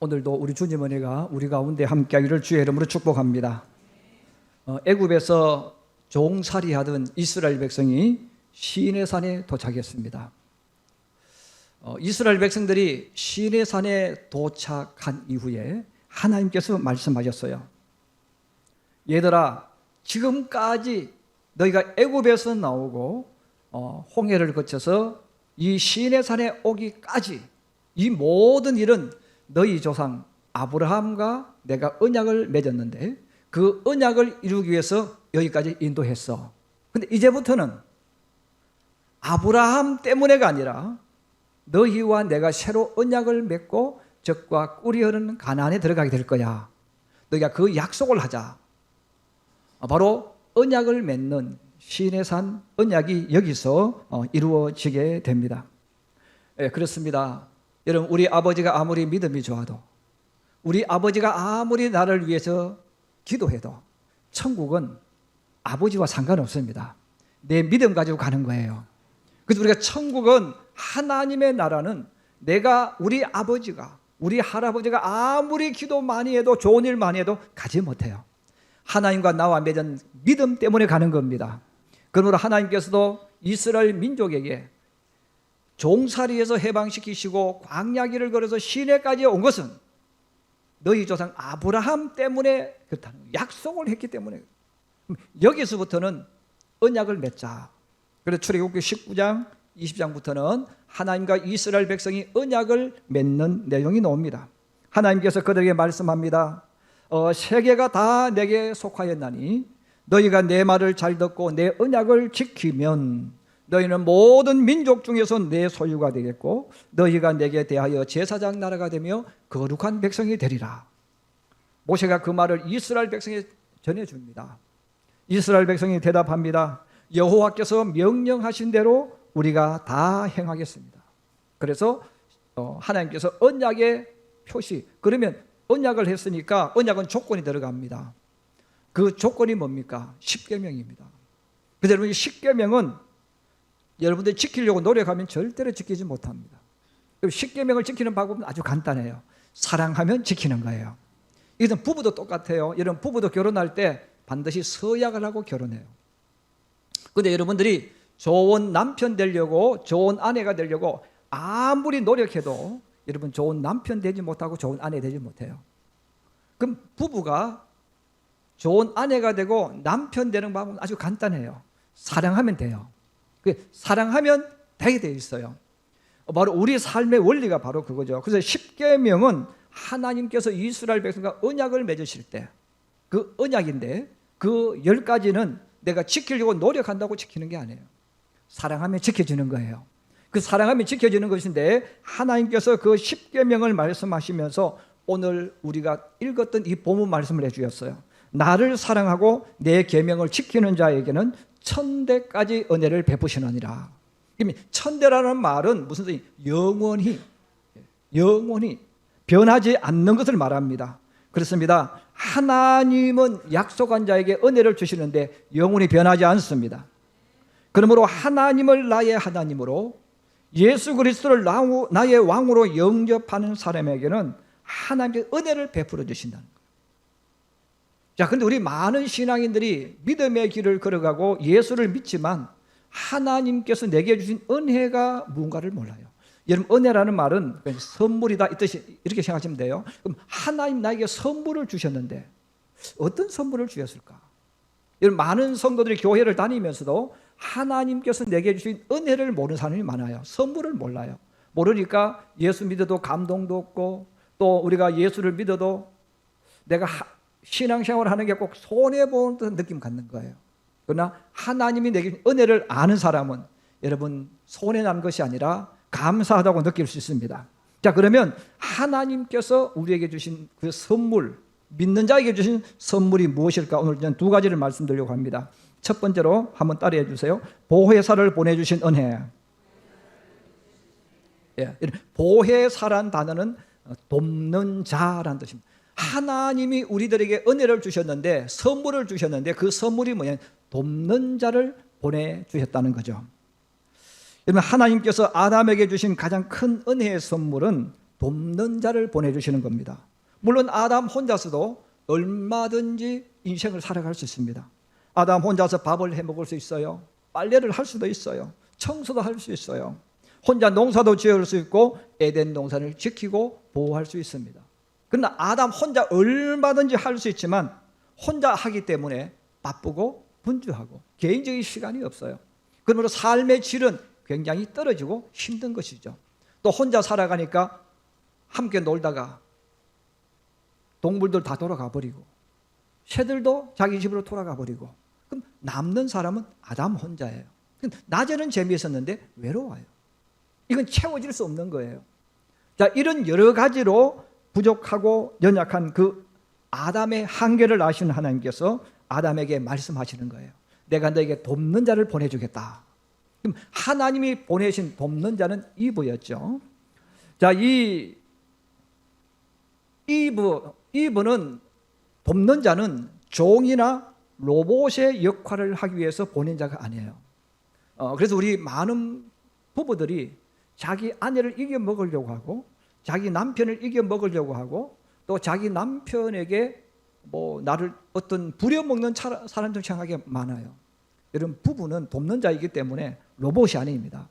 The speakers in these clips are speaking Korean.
오늘도 우리 주님 은혜가 우리 가운데 함께하기를 주의 이름으로 축복합니다. 애굽에서 종살이하던 이스라엘 백성이 시내산에 도착했습니다. 이스라엘 백성들이 시내산에 도착한 이후에 하나님께서 말씀하셨어요. 얘들아, 지금까지 너희가 애굽에서 나오고 홍해를 거쳐서 이 시내산에 오기까지 이 모든 일은 너희 조상 아브라함과 내가 언약을 맺었는데 그 언약을 이루기 위해서 여기까지 인도했어. 근데 이제부터는 아브라함 때문에가 아니라 너희와 내가 새로 언약을 맺고 적과 꿀이 흐르는 가나안에 들어가게 될 거야. 너희가 그 약속을 하자. 바로 언약을 맺는 시내산 언약이 여기서 이루어지게 됩니다. 그렇습니다. 여러분, 우리 아버지가 아무리 믿음이 좋아도, 우리 아버지가 아무리 나를 위해서 기도해도 천국은 아버지와 상관없습니다. 내 믿음 가지고 가는 거예요. 그래서 우리가 천국은 하나님의 나라는 내가 우리 아버지가, 우리 할아버지가 아무리 기도 많이 해도 좋은 일 많이 해도 가지 못해요. 하나님과 나와 맺은 믿음 때문에 가는 겁니다. 그러므로 하나님께서도 이스라엘 민족에게 종살이에서 해방시키시고 광야길을 걸어서 시내까지 온 것은 너희 조상 아브라함 때문에 그렇다는 거예요. 약속을 했기 때문에. 여기서부터는 언약을 맺자. 그래서 출애굽기 19장 20장부터는 하나님과 이스라엘 백성이 언약을 맺는 내용이 나옵니다. 하나님께서 그들에게 말씀합니다. 세계가 다 내게 속하였나니 너희가 내 말을 잘 듣고 내 언약을 지키면 너희는 모든 민족 중에서 내 소유가 되겠고 너희가 내게 대하여 제사장 나라가 되며 거룩한 백성이 되리라. 모세가 그 말을 이스라엘 백성에 전해줍니다. 이스라엘 백성이 대답합니다. 여호와께서 명령하신 대로 우리가 다 행하겠습니다. 그래서 하나님께서 언약의 표시, 그러면 언약을 했으니까 언약은 조건이 들어갑니다. 그 조건이 뭡니까? 십계명입니다. 그래서 여러분, 이 십계명은 여러분들이 지키려고 노력하면 절대로 지키지 못합니다. 십계명을 지키는 방법은 아주 간단해요. 사랑하면 지키는 거예요. 이것은 부부도 똑같아요. 여러분, 부부도 결혼할 때 반드시 서약을 하고 결혼해요. 그런데 여러분들이 좋은 남편 되려고, 좋은 아내가 되려고 아무리 노력해도 여러분 좋은 남편 되지 못하고 좋은 아내 되지 못해요. 그럼 부부가 좋은 아내가 되고 남편 되는 방법은 아주 간단해요. 사랑하면 돼요. 사랑하면 되게 되어 있어요. 바로 우리 삶의 원리가 바로 그거죠. 그래서 십계명은 하나님께서 이스라엘 백성과 언약을 맺으실 때 그 언약인데 그 10가지는 내가 지키려고 노력한다고 지키는 게 아니에요. 사랑하면 지켜지는 거예요. 그 사랑하면 지켜지는 것인데 하나님께서 그 십계명을 말씀하시면서 오늘 우리가 읽었던 이 본문 말씀을 해주셨어요. 나를 사랑하고 내 계명을 지키는 자에게는 천대까지 은혜를 베푸시느니라. 천대라는 말은 무슨 뜻이? 영원히 변하지 않는 것을 말합니다. 그렇습니다. 하나님은 약속한 자에게 은혜를 주시는데 영원히 변하지 않습니다. 그러므로 하나님을 나의 하나님으로, 예수 그리스도를 나의 왕으로 영접하는 사람에게는 하나님의 은혜를 베풀어 주신다는 거예요. 자, 근데 우리 많은 신앙인들이 믿음의 길을 걸어가고 예수를 믿지만 하나님께서 내게 주신 은혜가 무언가를 몰라요. 여러분, 은혜라는 말은 선물이다 이 뜻이, 이렇게 생각하시면 돼요. 그럼 하나님 나에게 선물을 주셨는데 어떤 선물을 주셨을까? 여러분, 많은 성도들이 교회를 다니면서도 하나님께서 내게 주신 은혜를 모르는 사람이 많아요. 선물을 몰라요. 모르니까 예수 믿어도 감동도 없고, 또 우리가 예수를 믿어도 내가 신앙생활을 하는 게 꼭 손해보는 듯한 느낌 갖는 거예요. 그러나 하나님이 내게 주신 은혜를 아는 사람은 여러분 손해난 것이 아니라 감사하다고 느낄 수 있습니다. 자, 그러면 하나님께서 우리에게 주신 그 선물, 믿는 자에게 주신 선물이 무엇일까? 오늘 저는 2가지를 말씀드리려고 합니다. 첫 번째로 한번 따라해 주세요. 보혜사를 보내주신 은혜. 보혜사란 단어는 돕는 자라는 뜻입니다. 하나님이 우리들에게 은혜를 주셨는데, 선물을 주셨는데 그 선물이 뭐냐? 돕는 자를 보내주셨다는 거죠. 여러분, 하나님께서 아담에게 주신 가장 큰 은혜의 선물은 돕는 자를 보내주시는 겁니다. 물론 아담 혼자서도 얼마든지 인생을 살아갈 수 있습니다. 아담 혼자서 밥을 해 먹을 수 있어요. 빨래를 할 수도 있어요. 청소도 할 수 있어요. 혼자 농사도 지을 수 있고 에덴 동산을 지키고 보호할 수 있습니다. 그러나 아담 혼자 얼마든지 할 수 있지만 혼자 하기 때문에 바쁘고 분주하고 개인적인 시간이 없어요. 그러므로 삶의 질은 굉장히 떨어지고 힘든 것이죠. 또 혼자 살아가니까 함께 놀다가 동물들 다 돌아가 버리고 새들도 자기 집으로 돌아가 버리고 그럼 남는 사람은 아담 혼자예요. 낮에는 재미있었는데 외로워요. 이건 채워질 수 없는 거예요. 자, 이런 여러 가지로 부족하고 연약한 그 아담의 한계를 아시는 하나님께서 아담에게 말씀하시는 거예요. 내가 너에게 돕는 자를 보내주겠다. 그럼 하나님이 보내신 돕는 자는 이브였죠. 자, 이브는 돕는 자는 종이나 로봇의 역할을 하기 위해서 보낸 자가 아니에요. 그래서 우리 많은 부부들이 자기 아내를 이겨 먹으려고 하고 자기 남편을 이겨 먹으려고 하고 또 자기 남편에게 나를 어떤 부려먹는 사람들 생각이 많아요. 여러분, 부부는 돕는 자이기 때문에 로봇이 아닙니다.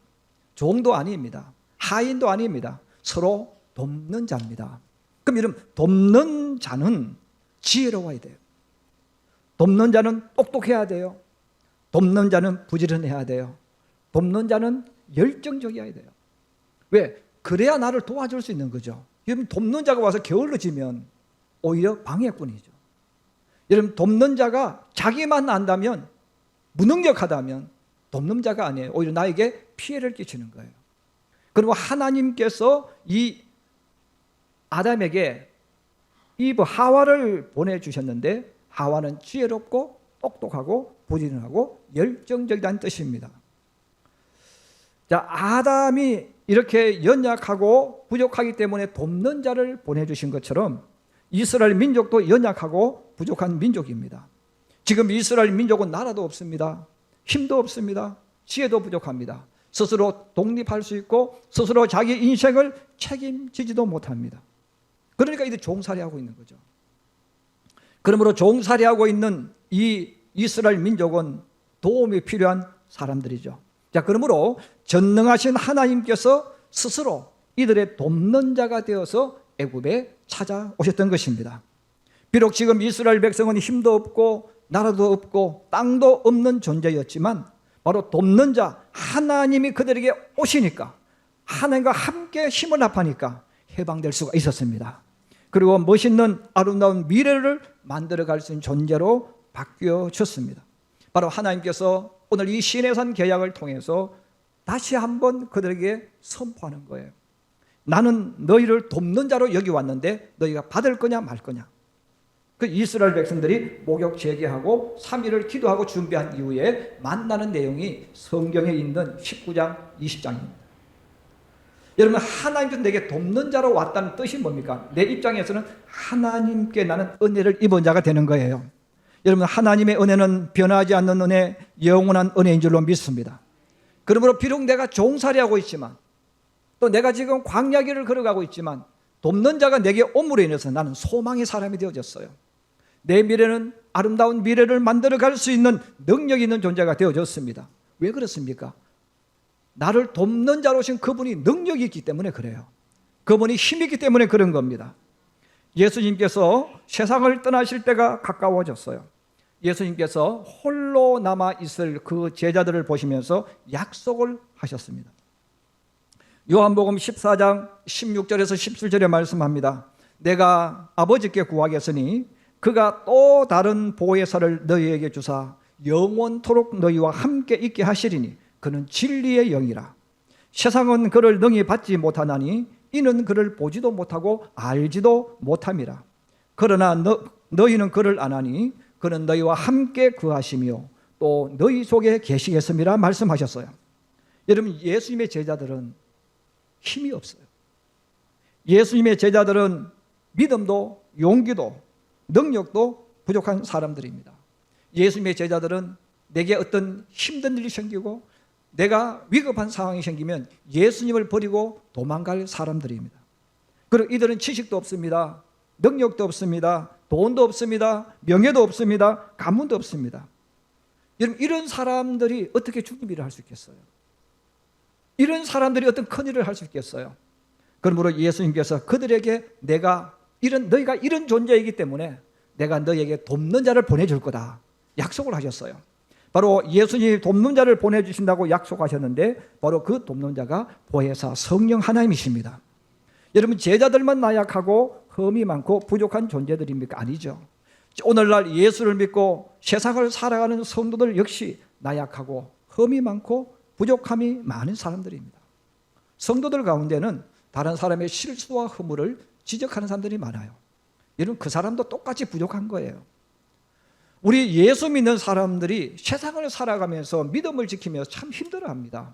종도 아닙니다. 하인도 아닙니다. 서로 돕는 자입니다. 그럼 여러분, 돕는 자는 지혜로워야 돼요. 돕는 자는 똑똑해야 돼요. 돕는 자는 부지런해야 돼요. 돕는 자는 열정적이어야 돼요. 왜? 그래야 나를 도와줄 수 있는 거죠. 여러분, 돕는 자가 와서 게을러지면 오히려 방해꾼이죠. 여러분, 돕는 자가 자기만 안다면, 무능력하다면 돕는 자가 아니에요. 오히려 나에게 피해를 끼치는 거예요. 그리고 하나님께서 이 아담에게 이브 하와를 보내주셨는데 하와는 지혜롭고 똑똑하고 부지런하고 열정적이라는 뜻입니다. 자, 아담이 이렇게 연약하고 부족하기 때문에 돕는 자를 보내주신 것처럼 이스라엘 민족도 연약하고 부족한 민족입니다. 지금 이스라엘 민족은 나라도 없습니다. 힘도 없습니다. 지혜도 부족합니다. 스스로 독립할 수 있고 스스로 자기 인생을 책임지지도 못합니다. 그러니까 이들 종살이하고 있는 거죠. 그러므로 종살이하고 있는 이 이스라엘 민족은 도움이 필요한 사람들이죠. 자, 그러므로 전능하신 하나님께서 스스로 이들의 돕는 자가 되어서 애굽에 찾아오셨던 것입니다. 비록 지금 이스라엘 백성은 힘도 없고 나라도 없고 땅도 없는 존재였지만 바로 돕는 자 하나님이 그들에게 오시니까 하나님과 함께 힘을 합하니까 해방될 수가 있었습니다. 그리고 멋있는 아름다운 미래를 만들어갈 수 있는 존재로 바뀌어졌습니다. 바로 하나님께서 오늘 이 시내산 계약을 통해서 다시 한번 그들에게 선포하는 거예요. 나는 너희를 돕는 자로 여기 왔는데 너희가 받을 거냐 말 거냐. 그 이스라엘 백성들이 목욕 재개하고 3일을 기도하고 준비한 이후에 만나는 내용이 성경에 있는 19장 20장입니다. 여러분, 하나님께서 내게 돕는 자로 왔다는 뜻이 뭡니까? 내 입장에서는 하나님께 나는 은혜를 입은 자가 되는 거예요. 여러분, 하나님의 은혜는 변하지 않는 은혜, 영원한 은혜인 줄로 믿습니다. 그러므로 비록 내가 종살이하고 있지만 또 내가 지금 광야길을 걸어가고 있지만 돕는 자가 내게 옴으로 인해서 나는 소망의 사람이 되어졌어요. 내 미래는 아름다운 미래를 만들어갈 수 있는 능력이 있는 존재가 되어졌습니다. 왜 그렇습니까? 나를 돕는 자로 오신 그분이 능력이 있기 때문에 그래요. 그분이 힘이 있기 때문에 그런 겁니다. 예수님께서 세상을 떠나실 때가 가까워졌어요. 예수님께서 홀로 남아있을 그 제자들을 보시면서 약속을 하셨습니다. 요한복음 14장 16절에서 17절에 말씀합니다. 내가 아버지께 구하겠으니 그가 또 다른 보혜사를 너희에게 주사 영원토록 너희와 함께 있게 하시리니 그는 진리의 영이라. 세상은 그를 능히 받지 못하나니 이는 그를 보지도 못하고 알지도 못함이라. 그러나 너희는 그를 아나니 그는 너희와 함께 거하시며 또 너희 속에 계시겠음이라 말씀하셨어요. 여러분, 예수님의 제자들은 힘이 없어요. 예수님의 제자들은 믿음도 용기도 능력도 부족한 사람들입니다. 예수님의 제자들은 내게 어떤 힘든 일이 생기고 내가 위급한 상황이 생기면 예수님을 버리고 도망갈 사람들입니다. 그리고 이들은 지식도 없습니다. 능력도 없습니다. 돈도 없습니다. 명예도 없습니다. 가문도 없습니다. 여러분, 이런 사람들이 어떻게 주님 일을 할 수 있겠어요? 이런 사람들이 어떤 큰 일을 할 수 있겠어요? 그러므로 예수님께서 그들에게 너희가 이런 존재이기 때문에 내가 너희에게 돕는 자를 보내줄 거다 약속을 하셨어요. 바로 예수님이 돕는 자를 보내주신다고 약속하셨는데 바로 그 돕는 자가 보혜사 성령 하나님이십니다. 여러분, 제자들만 나약하고 흠이 많고 부족한 존재들입니까? 아니죠. 오늘날 예수를 믿고 세상을 살아가는 성도들 역시 나약하고 흠이 많고 부족함이 많은 사람들입니다. 성도들 가운데는 다른 사람의 실수와 허물을 지적하는 사람들이 많아요. 여러분, 그 사람도 똑같이 부족한 거예요. 우리 예수 믿는 사람들이 세상을 살아가면서 믿음을 지키면서 참 힘들어합니다.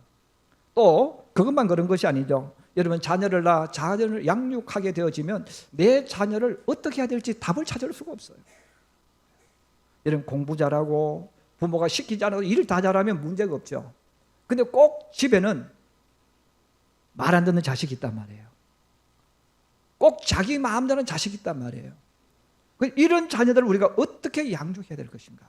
또 그것만 그런 것이 아니죠. 여러분, 자녀를 양육하게 되어지면 내 자녀를 어떻게 해야 될지 답을 찾을 수가 없어요. 여러분, 공부 잘하고 부모가 시키지 않아도 일 다 잘하면 문제가 없죠. 근데 꼭 집에는 말 안 듣는 자식이 있단 말이에요. 꼭 자기 마음대로 자식이 있단 말이에요. 이런 자녀들을 우리가 어떻게 양육해야 될 것인가?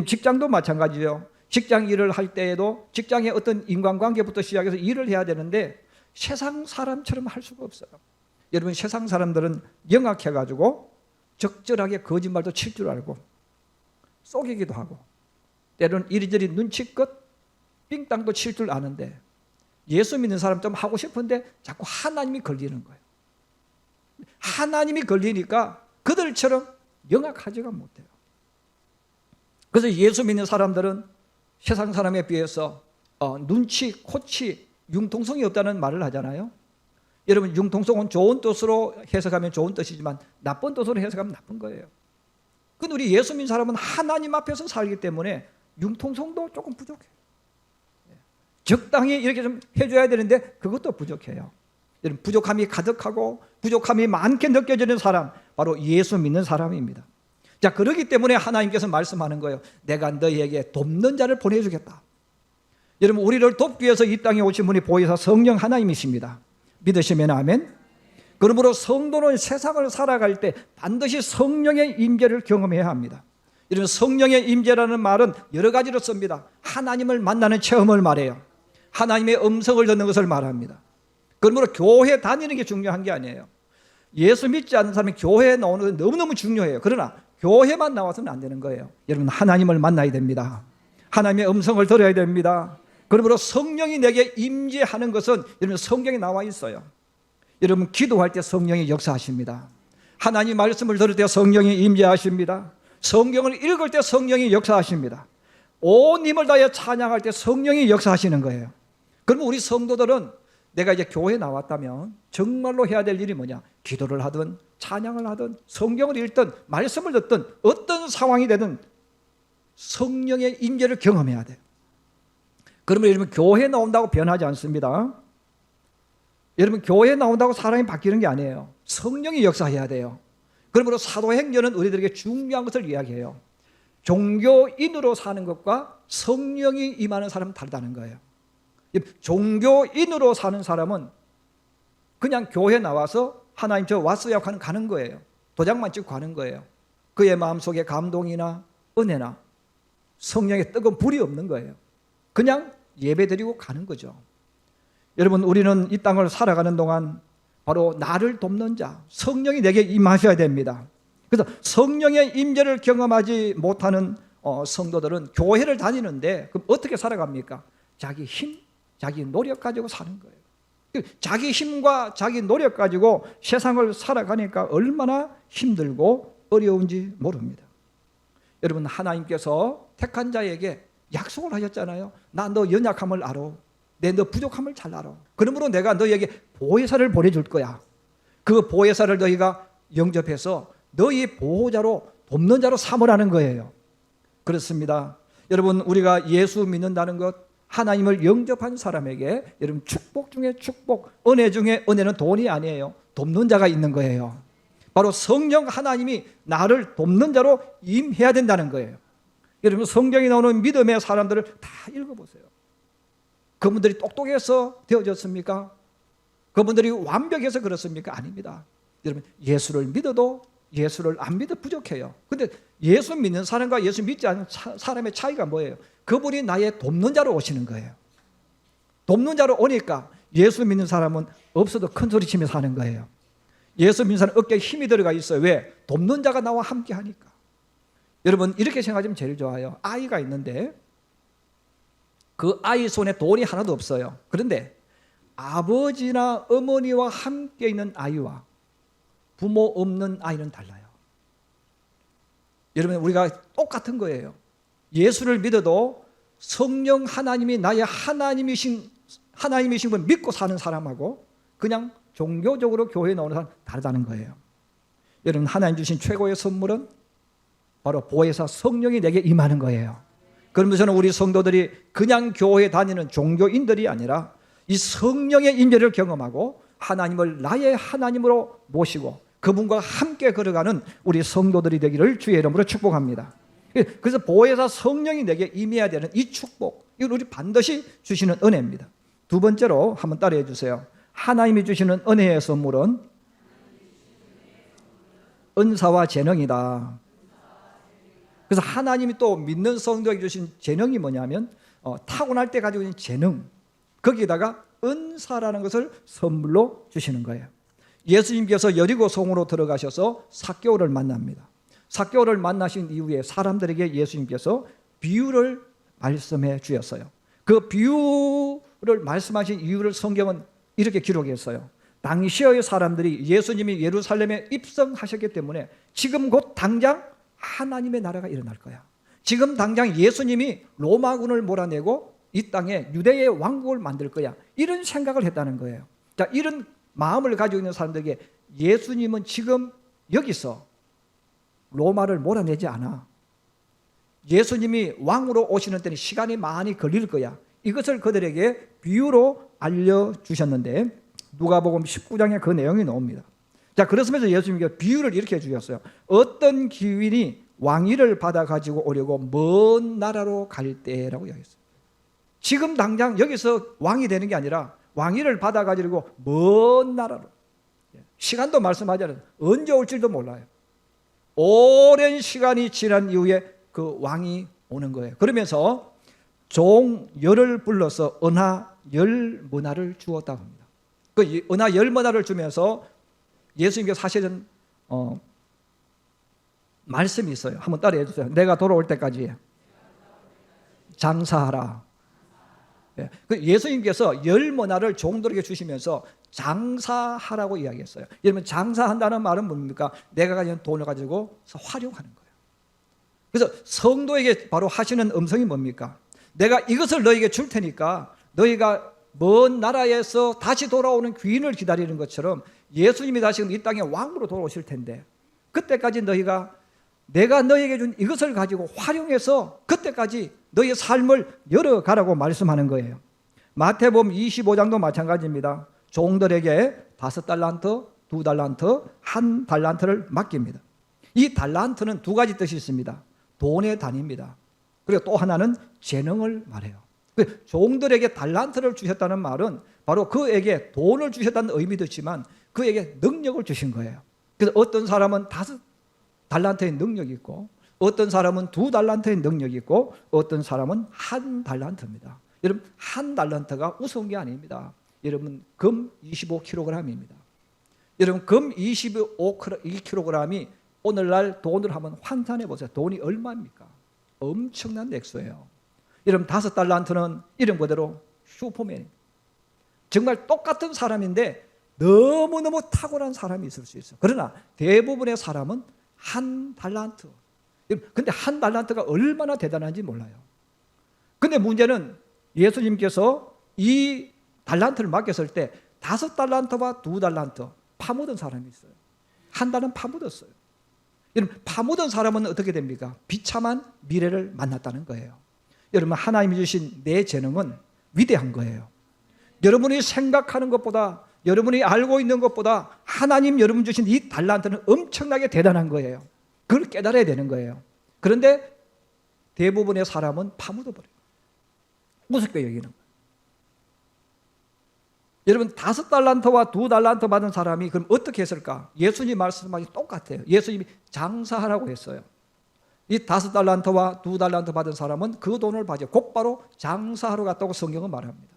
직장도 마찬가지예요. 직장 일을 할 때에도 직장의 어떤 인간관계부터 시작해서 일을 해야 되는데 세상 사람처럼 할 수가 없어요. 여러분, 세상 사람들은 영악해가지고 적절하게 거짓말도 칠 줄 알고 속이기도 하고 때로는 이리저리 눈치껏 삥땅도 칠 줄 아는데 예수 믿는 사람 좀 하고 싶은데 자꾸 하나님이 걸리는 거예요. 하나님이 걸리니까 그들처럼 영악하지가 못해요. 그래서 예수 믿는 사람들은 세상 사람에 비해서 눈치, 코치, 융통성이 없다는 말을 하잖아요. 여러분, 융통성은 좋은 뜻으로 해석하면 좋은 뜻이지만 나쁜 뜻으로 해석하면 나쁜 거예요. 근데 우리 예수 믿는 사람은 하나님 앞에서 살기 때문에 융통성도 조금 부족해요. 적당히 이렇게 좀 해줘야 되는데 그것도 부족해요. 여러분, 부족함이 가득하고 부족함이 많게 느껴지는 사람, 바로 예수 믿는 사람입니다. 자, 그렇기 때문에 하나님께서 말씀하는 거예요. 내가 너희에게 돕는 자를 보내주겠다. 여러분, 우리를 돕기 위해서 이 땅에 오신 분이 보혜사 성령 하나님이십니다. 믿으시면 아멘. 그러므로 성도는 세상을 살아갈 때 반드시 성령의 임재를 경험해야 합니다. 여러분, 성령의 임재라는 말은 여러 가지로 씁니다. 하나님을 만나는 체험을 말해요. 하나님의 음성을 듣는 것을 말합니다. 그러므로 교회 다니는 게 중요한 게 아니에요. 예수 믿지 않는 사람이 교회에 나오는 건 너무너무 중요해요. 그러나 교회만 나와서는 안 되는 거예요. 여러분, 하나님을 만나야 됩니다. 하나님의 음성을 들어야 됩니다. 그러므로 성령이 내게 임재하는 것은 여러분 성경에 나와 있어요. 여러분, 기도할 때 성령이 역사하십니다. 하나님 말씀을 들을 때 성령이 임재하십니다. 성경을 읽을 때 성령이 역사하십니다. 온 힘을 다해 찬양할 때 성령이 역사하시는 거예요. 그럼 우리 성도들은 내가 이제 교회에 나왔다면 정말로 해야 될 일이 뭐냐? 기도를 하든 찬양을 하든 성경을 읽든 말씀을 듣든 어떤 상황이 되든 성령의 임재를 경험해야 돼요. 그러면 여러분, 교회에 나온다고 변하지 않습니다. 여러분, 교회에 나온다고 사람이 바뀌는 게 아니에요. 성령이 역사해야 돼요. 그러므로 사도행전은 우리들에게 중요한 것을 이야기해요. 종교인으로 사는 것과 성령이 임하는 사람은 다르다는 거예요. 종교인으로 사는 사람은 그냥 교회 나와서 하나님 저 왔어요 하고 가는 거예요. 도장만 찍고 가는 거예요. 그의 마음속에 감동이나 은혜나 성령의 뜨거운 불이 없는 거예요. 그냥 예배드리고 가는 거죠. 여러분, 우리는 이 땅을 살아가는 동안 바로 나를 돕는 자, 성령이 내게 임하셔야 됩니다. 그래서 성령의 임재를 경험하지 못하는 성도들은 교회를 다니는데 그럼 어떻게 살아갑니까? 자기 힘, 자기 노력 가지고 사는 거예요. 자기 힘과 자기 노력 가지고 세상을 살아가니까 얼마나 힘들고 어려운지 모릅니다. 여러분, 하나님께서 택한 자에게 약속을 하셨잖아요. 나 너 연약함을 알아. 너 부족함을 잘 알아. 그러므로 내가 너에게 보혜사를 보내줄 거야. 그 보혜사를 너희가 영접해서 너희 보호자로 돕는 자로 삼으라는 거예요. 그렇습니다. 여러분, 우리가 예수 믿는다는 것, 하나님을 영접한 사람에게 여러분 축복 중에 축복, 은혜 중에 은혜는 돈이 아니에요. 돕는 자가 있는 거예요. 바로 성령 하나님이 나를 돕는 자로 임해야 된다는 거예요. 여러분, 성경에 나오는 믿음의 사람들을 다 읽어보세요. 그분들이 똑똑해서 되어졌습니까? 그분들이 완벽해서 그렇습니까? 아닙니다. 여러분, 예수를 믿어도 예수를 안 믿어 부족해요. 근데 예수 믿는 사람과 예수 믿지 않는 사람의 차이가 뭐예요? 그분이 나의 돕는 자로 오시는 거예요. 돕는 자로 오니까 예수 믿는 사람은 없어도 큰 소리 치며 사는 거예요. 예수 믿는 사람은 어깨에 힘이 들어가 있어요. 왜? 돕는 자가 나와 함께 하니까. 여러분, 이렇게 생각하면 제일 좋아요. 아이가 있는데 그 아이 손에 돈이 하나도 없어요. 그런데 아버지나 어머니와 함께 있는 아이와 부모 없는 아이는 달라요. 여러분, 우리가 똑같은 거예요. 예수를 믿어도 성령 하나님이 나의 하나님이신 걸 믿고 사는 사람하고 그냥 종교적으로 교회에 나오는 사람 다르다는 거예요. 여러분, 하나님 주신 최고의 선물은 바로 보혜사 성령이 내게 임하는 거예요. 그러면서 저는 우리 성도들이 그냥 교회에 다니는 종교인들이 아니라 이 성령의 임재를 경험하고 하나님을 나의 하나님으로 모시고 그분과 함께 걸어가는 우리 성도들이 되기를 주의 이름으로 축복합니다. 그래서 보혜사 성령이 내게 임해야 되는 이 축복, 이걸 우리 반드시 주시는 은혜입니다. 두 번째로 한번 따라해 주세요. 하나님이 주시는 은혜의 선물은 은사와 재능이다. 그래서 하나님이 또 믿는 성도에게 주신 재능이 뭐냐면 타고날 때 가지고 있는 재능, 거기에다가 은사라는 것을 선물로 주시는 거예요. 예수님께서 여리고성으로 들어가셔서 삭개오를 만납니다. 삭개오를 만나신 이후에 사람들에게 예수님께서 비유를 말씀해 주셨어요. 그 비유를 말씀하신 이유를 성경은 이렇게 기록했어요. 당시의 사람들이 예수님이 예루살렘에 입성하셨기 때문에 지금 곧 당장 하나님의 나라가 일어날 거야. 지금 당장 예수님이 로마군을 몰아내고 이 땅에 유대의 왕국을 만들 거야. 이런 생각을 했다는 거예요. 자, 이런 마음을 가지고 있는 사람들에게 예수님은 지금 여기서 로마를 몰아내지 않아. 예수님이 왕으로 오시는 때는 시간이 많이 걸릴 거야. 이것을 그들에게 비유로 알려주셨는데 누가복음 19장에 그 내용이 나옵니다. 자, 그렇습니다. 예수님께서 비유를 이렇게 해주셨어요. 어떤 귀인이 왕위를 받아가지고 오려고 먼 나라로 갈 때라고 이야기했어요. 지금 당장 여기서 왕이 되는 게 아니라 왕위를 받아가지고 먼 나라로, 시간도 말씀하지 않아요. 언제 올지도 몰라요. 오랜 시간이 지난 이후에 그 왕이 오는 거예요. 그러면서 종 열을 불러서 은하 10문화를 주었다고 합니다. 그 은하 10문화를 주면서 예수님께서 사실은 말씀이 있어요. 한번 따라해 주세요. 내가 돌아올 때까지 장사하라. 예수님께서 10문화를 종들에게 주시면서 장사하라고 이야기했어요. 여러분, 장사한다는 말은 뭡니까? 내가 가진 돈을 가지고 활용하는 거예요. 그래서 성도에게 바로 하시는 음성이 뭡니까? 내가 이것을 너에게 줄 테니까 너희가 먼 나라에서 다시 돌아오는 귀인을 기다리는 것처럼 예수님이 다시 이 땅에 왕으로 돌아오실 텐데 그때까지 너희가 내가 너에게 준 이것을 가지고 활용해서 그때까지 너희의 삶을 열어가라고 말씀하는 거예요. 마태복음 25장도 마찬가지입니다. 종들에게 5달란트, 2달란트, 1달란트를 맡깁니다. 이 달란트는 두 가지 뜻이 있습니다. 돈의 단위입니다. 그리고 또 하나는 재능을 말해요. 종들에게 달란트를 주셨다는 말은 바로 그에게 돈을 주셨다는 의미도 있지만 그에게 능력을 주신 거예요. 그래서 어떤 사람은 5달란트의 능력이 있고 어떤 사람은 2달란트의 능력이 있고 어떤 사람은 1달란트입니다. 여러분, 1달란트가 우스운 게 아닙니다. 여러분, 금 25kg입니다. 여러분, 금 25kg이 오늘날 돈으로 한번 환산해 보세요. 돈이 얼마입니까? 엄청난 액수예요. 여러분, 5달란트는 이름 그대로 슈퍼맨입니다. 정말 똑같은 사람인데 너무너무 탁월한 사람이 있을 수 있어요. 그러나 대부분의 사람은 1달란트. 근데 1달란트가 얼마나 대단한지 몰라요. 근데 문제는 예수님께서 이 달란트를 맡겼을 때 5달란트와 2달란트 파묻은 사람이 있어요. 1달은 파묻었어요. 여러분, 파묻은 사람은 어떻게 됩니까? 비참한 미래를 만났다는 거예요. 여러분, 하나님이 주신 내 재능은 위대한 거예요. 여러분이 생각하는 것보다 여러분이 알고 있는 것보다 하나님 여러분 주신 이 달란트는 엄청나게 대단한 거예요. 그걸 깨달아야 되는 거예요. 그런데 대부분의 사람은 파묻어버려요. 우습게 여기는 거예요. 여러분 5달란트와 2달란트 받은 사람이 그럼 어떻게 했을까? 예수님 말씀하기 똑같아요. 예수님이 장사하라고 했어요. 이 5달란트와 2달란트 받은 사람은 그 돈을 가지고 곧바로 장사하러 갔다고 성경은 말합니다.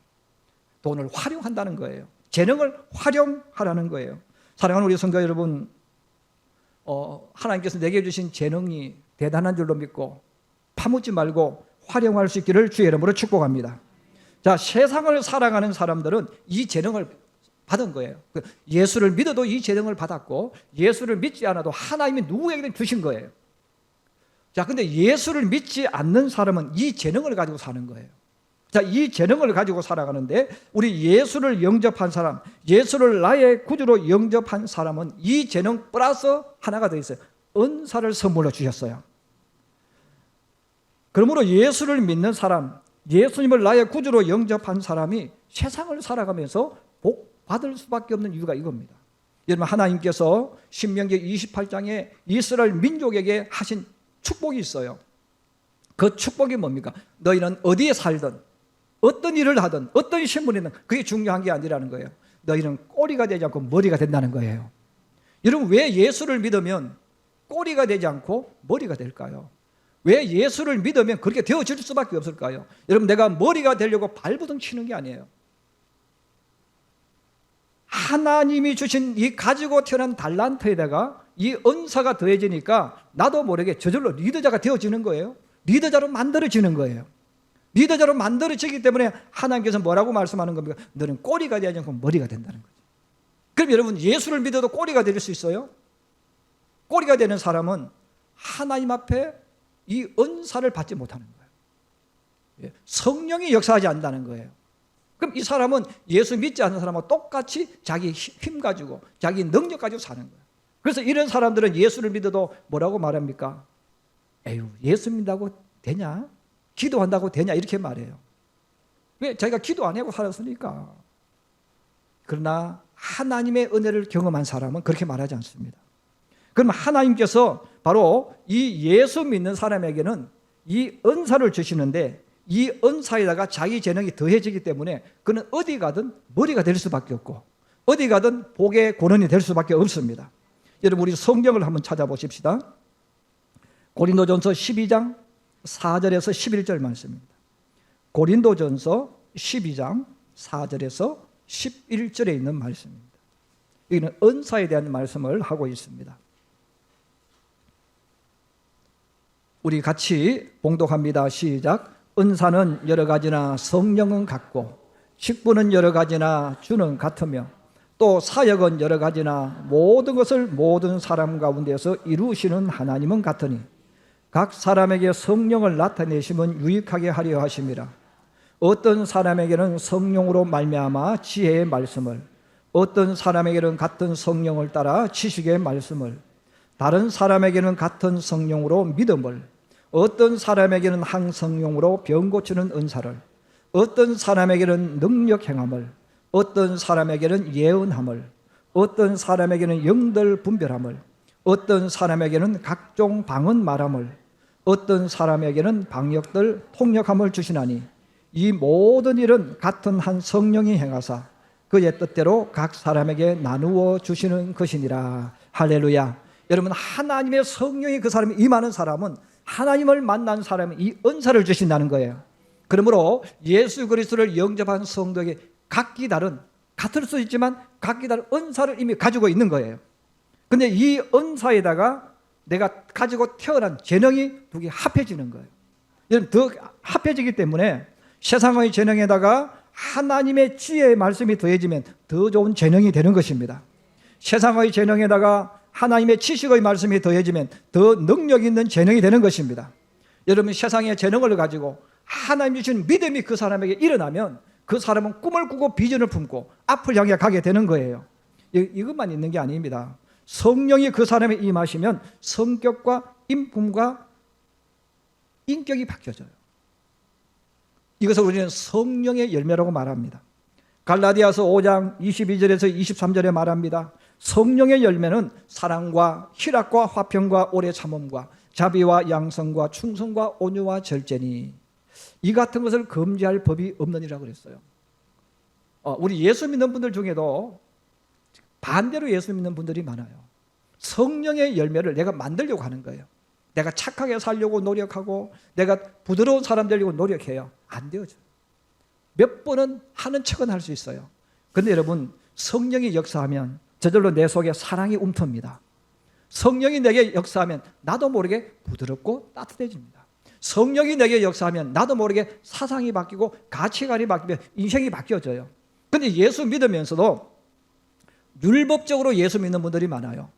돈을 활용한다는 거예요. 재능을 활용하라는 거예요. 사랑하는 우리 성도 여러분, 하나님께서 내게 주신 재능이 대단한 줄로 믿고 파묻지 말고 활용할 수 있기를 주의 이름으로 축복합니다. 자, 세상을 살아가는 사람들은 이 재능을 받은 거예요. 예수를 믿어도 이 재능을 받았고 예수를 믿지 않아도 하나님이 누구에게든 주신 거예요. 자, 근데 예수를 믿지 않는 사람은 이 재능을 가지고 사는 거예요. 자, 이 재능을 가지고 살아가는데 우리 예수를 영접한 사람, 예수를 나의 구주로 영접한 사람은 이 재능 플러스 하나가 더 있어요. 은사를 선물로 주셨어요. 그러므로 예수를 믿는 사람, 예수님을 나의 구주로 영접한 사람이 세상을 살아가면서 복 받을 수밖에 없는 이유가 이겁니다. 여러분, 하나님께서 신명기 28장에 이스라엘 민족에게 하신 축복이 있어요. 그 축복이 뭡니까? 너희는 어디에 살든 어떤 일을 하든 어떤 신분이든 그게 중요한 게 아니라는 거예요. 너희는 꼬리가 되지 않고 머리가 된다는 거예요. 여러분, 왜 예수를 믿으면 꼬리가 되지 않고 머리가 될까요? 왜 예수를 믿으면 그렇게 되어질 수밖에 없을까요? 여러분, 내가 머리가 되려고 발버둥 치는 게 아니에요. 하나님이 주신 이 가지고 태어난 달란트에다가 이 은사가 더해지니까 나도 모르게 저절로 리더자가 되어지는 거예요. 리더자로 만들어지는 거예요. 리더자로 만들어지기 때문에 하나님께서 뭐라고 말씀하는 겁니까? 너는 꼬리가 되지 않고 머리가 된다는 거죠. 그럼 여러분, 예수를 믿어도 꼬리가 될 수 있어요? 꼬리가 되는 사람은 하나님 앞에 이 은사를 받지 못하는 거예요. 성령이 역사하지 않는다는 거예요. 그럼 이 사람은 예수 믿지 않는 사람하고 똑같이 자기 힘 가지고 자기 능력 가지고 사는 거예요. 그래서 이런 사람들은 예수를 믿어도 뭐라고 말합니까? 에휴, 예수 믿다고 되냐? 기도한다고 되냐? 이렇게 말해요. 왜? 자기가 기도 안 하고 살았으니까. 그러나 하나님의 은혜를 경험한 사람은 그렇게 말하지 않습니다. 그럼 하나님께서 바로 이 예수 믿는 사람에게는 이 은사를 주시는데 이 은사에다가 자기 재능이 더해지기 때문에 그는 어디 가든 머리가 될 수밖에 없고 어디 가든 복의 권원이 될 수밖에 없습니다. 여러분, 우리 성경을 한번 찾아보십시다. 고린도전서 12장 4절에서 11절 말씀입니다. 고린도전서 12장 4절에서 11절에 있는 말씀입니다. 여기는 은사에 대한 말씀을 하고 있습니다. 우리 같이 봉독합니다. 시작. 은사는 여러 가지나 성령은 같고 직분은 여러 가지나 주는 같으며 또 사역은 여러 가지나 모든 것을 모든 사람 가운데서 이루시는 하나님은 같으니 각 사람에게 성령을 나타내시면 유익하게 하려 하심이라. 어떤 사람에게는 성령으로 말미암아 지혜의 말씀을, 어떤 사람에게는 같은 성령을 따라 지식의 말씀을, 다른 사람에게는 같은 성령으로 믿음을, 어떤 사람에게는 한 성령으로 병 고치는 은사를, 어떤 사람에게는 능력 행함을, 어떤 사람에게는 예언함을, 어떤 사람에게는 영들 분별함을, 어떤 사람에게는 각종 방언 말함을, 어떤 사람에게는 방역들 통역함을 주시나니 이 모든 일은 같은 한 성령이 행하사 그의 뜻대로 각 사람에게 나누어 주시는 것이니라. 할렐루야. 여러분, 하나님의 성령이 그 사람이 임하는 사람은 하나님을 만난 사람이 이 은사를 주신다는 거예요. 그러므로 예수 그리스도를 영접한 성도에게 각기 다른, 같을 수 있지만 각기 다른 은사를 이미 가지고 있는 거예요. 근데 이 은사에다가 내가 가지고 태어난 재능이 두 개 합해지는 거예요. 여러분, 더 합해지기 때문에 세상의 재능에다가 하나님의 지혜의 말씀이 더해지면 더 좋은 재능이 되는 것입니다. 세상의 재능에다가 하나님의 지식의 말씀이 더해지면 더 능력 있는 재능이 되는 것입니다. 여러분, 세상의 재능을 가지고 하나님 주신 믿음이 그 사람에게 일어나면 그 사람은 꿈을 꾸고 비전을 품고 앞을 향해 가게 되는 거예요. 이것만 있는 게 아닙니다. 성령이 그 사람에 임하시면 성격과 인품과 인격이 바뀌어져요. 이것을 우리는 성령의 열매라고 말합니다. 갈라디아서 5장 22절에서 23절에 말합니다. 성령의 열매는 사랑과 희락과 화평과 오래 참음과 자비와 양성과 충성과 온유와 절제니 이 같은 것을 금지할 법이 없느니라 그랬어요. 우리 예수 믿는 분들 중에도 반대로 예수 믿는 분들이 많아요. 성령의 열매를 내가 만들려고 하는 거예요. 내가 착하게 살려고 노력하고 내가 부드러운 사람 되려고 노력해요. 안 되어져요. 몇 번은 하는 척은 할 수 있어요. 그런데 여러분, 성령이 역사하면 저절로 내 속에 사랑이 움텅니다. 성령이 내게 역사하면 나도 모르게 부드럽고 따뜻해집니다. 성령이 내게 역사하면 나도 모르게 사상이 바뀌고 가치관이 바뀌면 인생이 바뀌어져요. 그런데 예수 믿으면서도 율법적으로 예수 믿는 분들이 많아요.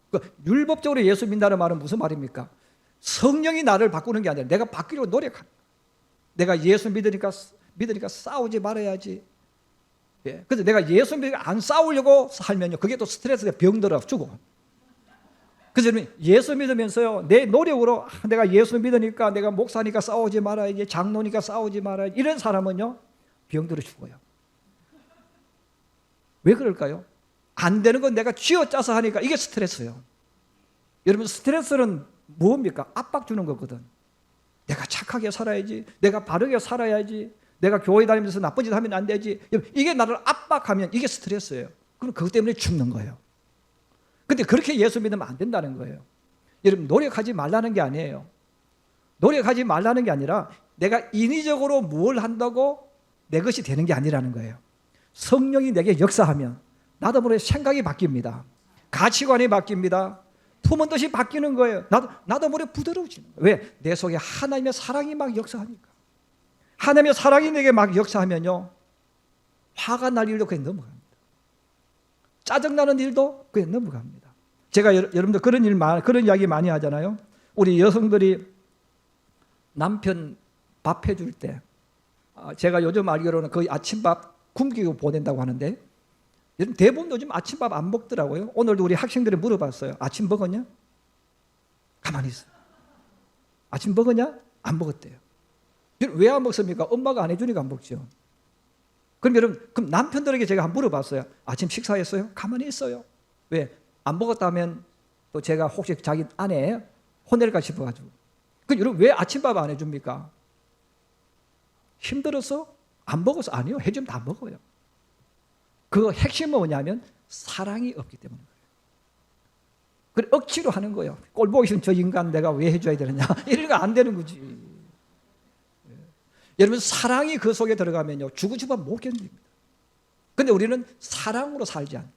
율법적으로 예수 믿는다는 말은 무슨 말입니까? 성령이 나를 바꾸는 게 아니라 내가 바뀌려고 노력하는 거예요. 내가 예수 믿으니까 싸우지 말아야지. 예. 그래서 내가 예수 믿으니까 안 싸우려고 살면요, 그게 또 스트레스가 병들어 죽어. 그래서 예수 믿으면서요, 내 노력으로 내가 예수 믿으니까, 내가 목사니까 싸우지 말아야지, 장로니까 싸우지 말아야지, 이런 사람은요 병들어 죽어요. 왜 그럴까요? 안 되는 건 내가 쥐어짜서 하니까 이게 스트레스예요. 여러분, 스트레스는 뭡니까? 압박 주는 거거든. 내가 착하게 살아야지, 내가 바르게 살아야지, 내가 교회 다니면서 나쁜 짓 하면 안 되지. 이게 나를 압박하면 이게 스트레스예요. 그럼 그것 때문에 죽는 거예요. 근데 그렇게 예수 믿으면 안 된다는 거예요. 여러분, 노력하지 말라는 게 아니에요. 노력하지 말라는 게 아니라 내가 인위적으로 뭘 한다고 내 것이 되는 게 아니라는 거예요. 성령이 내게 역사하면 나도 모르게 생각이 바뀝니다. 가치관이 바뀝니다. 품은 뜻이 바뀌는 거예요. 나도 모르게 부드러워지는 거예요. 왜? 내 속에 하나님의 사랑이 막 역사하니까. 하나님의 사랑이 내게 막 역사하면요, 화가 날 일도 그냥 넘어갑니다. 짜증나는 일도 그냥 넘어갑니다. 제가 여러분들 그런 이야기 많이 하잖아요. 우리 여성들이 남편 밥 해줄 때, 제가 요즘 알기로는 거의 아침밥 굶기고 보낸다고 하는데, 대부분 요즘 아침밥 안 먹더라고요. 오늘도 우리 학생들이 물어봤어요. 아침 먹었냐? 가만히 있어. 아침 먹었냐? 안 먹었대요. 왜 안 먹습니까? 엄마가 안 해주니까 안 먹죠. 그럼 여러분, 그럼 남편들에게 제가 한번 물어봤어요. 아침 식사했어요? 가만히 있어요. 왜? 안 먹었다면 또 제가 혹시 자기 아내 혼낼까 싶어가지고. 그럼 여러분, 왜 아침밥 안 해줍니까? 힘들어서? 안 먹어서? 아니요. 해주면 다 먹어요. 그 핵심은 뭐냐면 사랑이 없기 때문인 거예요. 그래, 억지로 하는 거예요. 꼴 보기 싫은 저 인간 내가 왜 해줘야 되느냐. 이런 거 안 되는 거지. 여러분, 사랑이 그 속에 들어가면요, 죽고 싶으면 못 견딥니다. 근데 우리는 사랑으로 살지 않아요.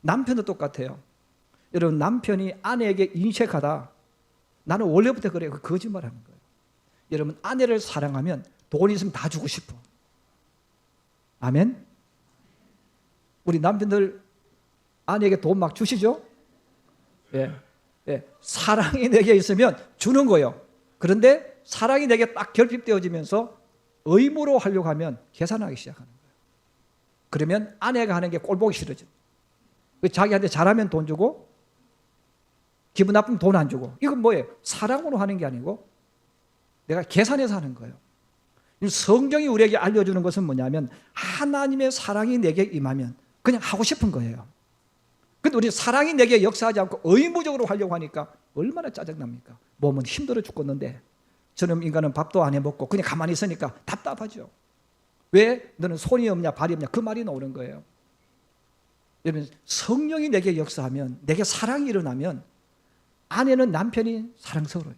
남편도 똑같아요. 여러분, 남편이 아내에게 인색하다, 나는 원래부터 그래요. 그 거짓말 하는 거예요. 여러분, 아내를 사랑하면 돈 있으면 다 주고 싶어. 아멘? 우리 남편들 아내에게 돈 막 주시죠? 예. 예. 사랑이 내게 있으면 주는 거예요. 그런데 사랑이 내게 딱 결핍되어지면서 의무로 하려고 하면 계산하기 시작하는 거예요. 그러면 아내가 하는 게 꼴보기 싫어져. 자기한테 잘하면 돈 주고 기분 나쁘면 돈 안 주고. 이건 뭐예요? 사랑으로 하는 게 아니고 내가 계산해서 하는 거예요. 성경이 우리에게 알려주는 것은 뭐냐면 하나님의 사랑이 내게 임하면 그냥 하고 싶은 거예요. 근데 우리 사랑이 내게 역사하지 않고 의무적으로 하려고 하니까 얼마나 짜증납니까? 몸은 힘들어 죽겠는데 저놈 인간은 밥도 안 해먹고 그냥 가만히 있으니까 답답하죠. 왜? 너는 손이 없냐 발이 없냐 그 말이 나오는 거예요. 여러분, 성령이 내게 역사하면, 내게 사랑이 일어나면 아내는 남편이 사랑스러워요.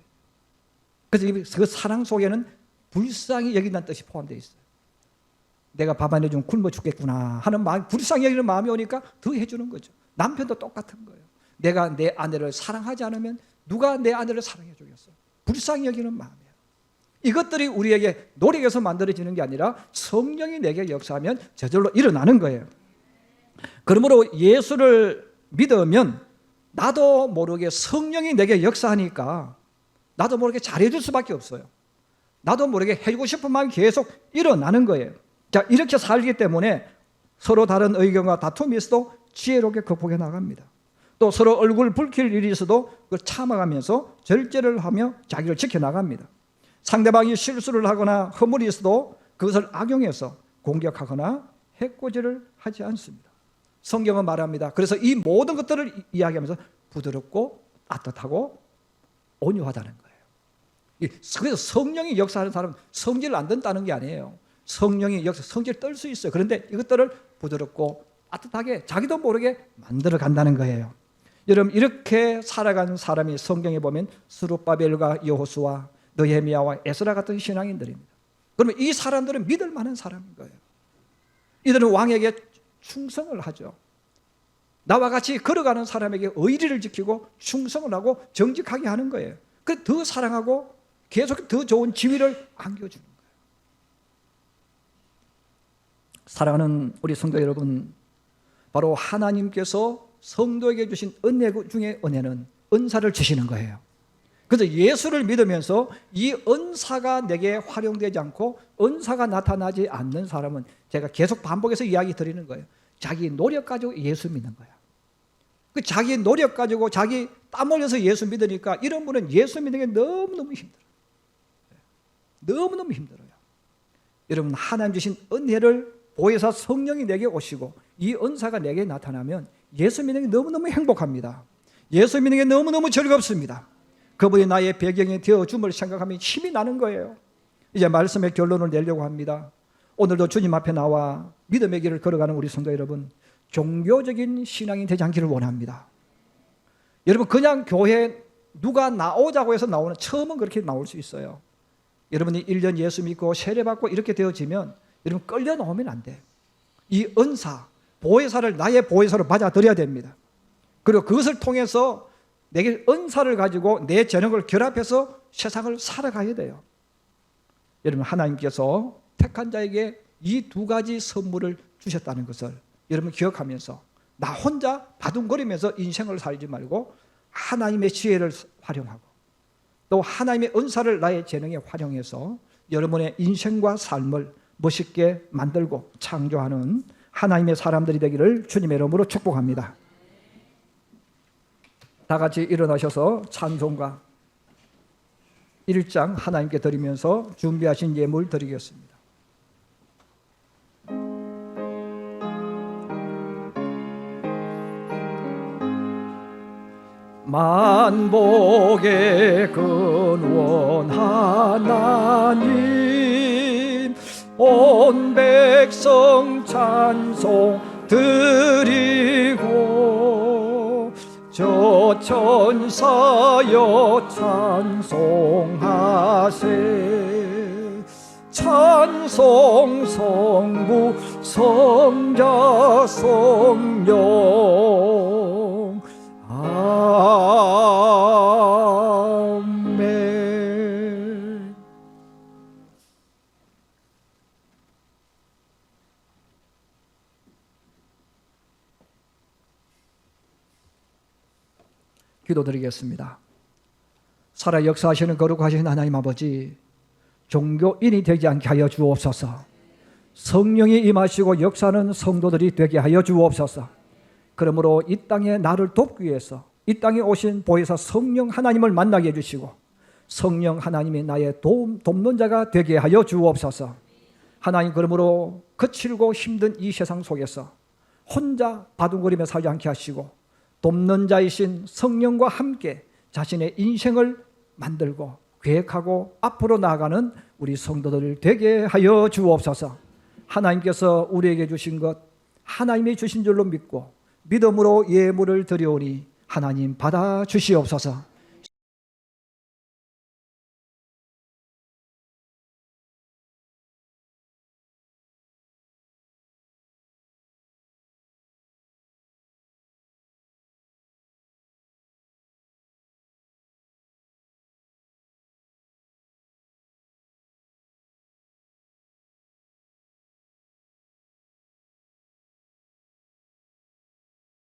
그래서 그 사랑 속에는 불쌍히 여긴다는 뜻이 포함되어 있어요. 내가 밥 안 해주면 굶어 죽겠구나 하는 마음, 불쌍히 여기는 마음이 오니까 더 해주는 거죠. 남편도 똑같은 거예요. 내가 내 아내를 사랑하지 않으면 누가 내 아내를 사랑해 주겠어? 불쌍히 여기는 마음이에요. 이것들이 우리에게 노력해서 만들어지는 게 아니라 성령이 내게 역사하면 저절로 일어나는 거예요. 그러므로 예수를 믿으면 나도 모르게 성령이 내게 역사하니까 나도 모르게 잘해줄 수밖에 없어요. 나도 모르게 해주고 싶은 마음이 계속 일어나는 거예요. 자, 이렇게 살기 때문에 서로 다른 의견과 다툼이 있어도 지혜롭게 극복해 나갑니다. 또 서로 얼굴 붉힐 일이 있어도 그걸 참아가면서 절제를 하며 자기를 지켜나갑니다. 상대방이 실수를 하거나 허물이 있어도 그것을 악용해서 공격하거나 해코지를 하지 않습니다. 성경은 말합니다. 그래서 이 모든 것들을 이야기하면서 부드럽고 따뜻하고 온유하다는 거예요. 그래서 성령이 역사하는 사람은 성질을 안 든다는 게 아니에요. 성령이 성질을 떨 수 있어요. 그런데 이것들을 부드럽고 따뜻하게 자기도 모르게 만들어 간다는 거예요. 여러분, 이렇게 살아가는 사람이 성경에 보면 스룹바벨과 여호수아, 느헤미야와 에스라 같은 신앙인들입니다. 그러면 이 사람들은 믿을 만한 사람인 거예요. 이들은 왕에게 충성을 하죠. 나와 같이 걸어가는 사람에게 의리를 지키고 충성을 하고 정직하게 하는 거예요. 그래서 더 사랑하고 계속 더 좋은 지위를 안겨주는 거예요. 사랑하는 우리 성도 여러분, 바로 하나님께서 성도에게 주신 은혜 중에 은혜는 은사를 주시는 거예요. 그래서 예수를 믿으면서 이 은사가 내게 활용되지 않고 은사가 나타나지 않는 사람은 제가 계속 반복해서 이야기 드리는 거예요. 자기 노력 가지고 예수 믿는 거야. 그 자기 노력 가지고 자기 땀 흘려서 예수 믿으니까 이런 분은 예수 믿는 게 너무너무 힘들어요. 너무너무 힘들어요. 여러분, 하나님 주신 은혜를 보혜사 성령이 내게 오시고 이 은사가 내게 나타나면 예수 믿는 게 너무너무 행복합니다. 예수 믿는 게 너무너무 즐겁습니다. 그분이 나의 배경이 되어줌을 생각하면 힘이 나는 거예요. 이제 말씀의 결론을 내려고 합니다. 오늘도 주님 앞에 나와 믿음의 길을 걸어가는 우리 성도 여러분, 종교적인 신앙이 되지 않기를 원합니다. 여러분, 그냥 교회 누가 나오자고 해서 나오는, 처음은 그렇게 나올 수 있어요. 여러분이 1년 예수 믿고 세례받고 이렇게 되어지면 여러분 끌려 나오면 안 돼. 이 은사, 보혜사를 나의 보혜사로 받아들여야 됩니다. 그리고 그것을 통해서 내게 은사를 가지고 내 재능을 결합해서 세상을 살아가야 돼요. 여러분, 하나님께서 택한 자에게 이 두 가지 선물을 주셨다는 것을 여러분 기억하면서 나 혼자 바둥거리면서 인생을 살지 말고 하나님의 지혜를 활용하고 또 하나님의 은사를 나의 재능에 활용해서 여러분의 인생과 삶을 멋있게 만들고 창조하는 하나님의 사람들이 되기를 주님의 이름으로 축복합니다. 다 같이 일어나셔서 찬송가 1장 하나님께 드리면서 준비하신 예물 드리겠습니다. 만복의 근원 하나님, 온 백성 찬송 드리고 저 천사여 찬송하세. 찬송 성부 성자 성령 아멘. 기도드리겠습니다. 살아 역사하시는 거룩하신 하나님 아버지, 종교인이 되지 않게 하여 주옵소서. 성령이 임하시고 역사하는 성도들이 되게 하여 주옵소서. 그러므로 이 땅에 나를 돕기 위해서 이 땅에 오신 보혜사 성령 하나님을 만나게 해주시고 성령 하나님이 나의 돕는 자가 되게 하여 주옵소서. 하나님, 그러므로 거칠고 힘든 이 세상 속에서 혼자 바둥거리며 살지 않게 하시고 돕는 자이신 성령과 함께 자신의 인생을 만들고 계획하고 앞으로 나아가는 우리 성도들 되게 하여 주옵소서. 하나님께서 우리에게 주신 것 하나님이 주신 줄로 믿고 믿음으로 예물을 드려오니 하나님 받아 주시옵소서.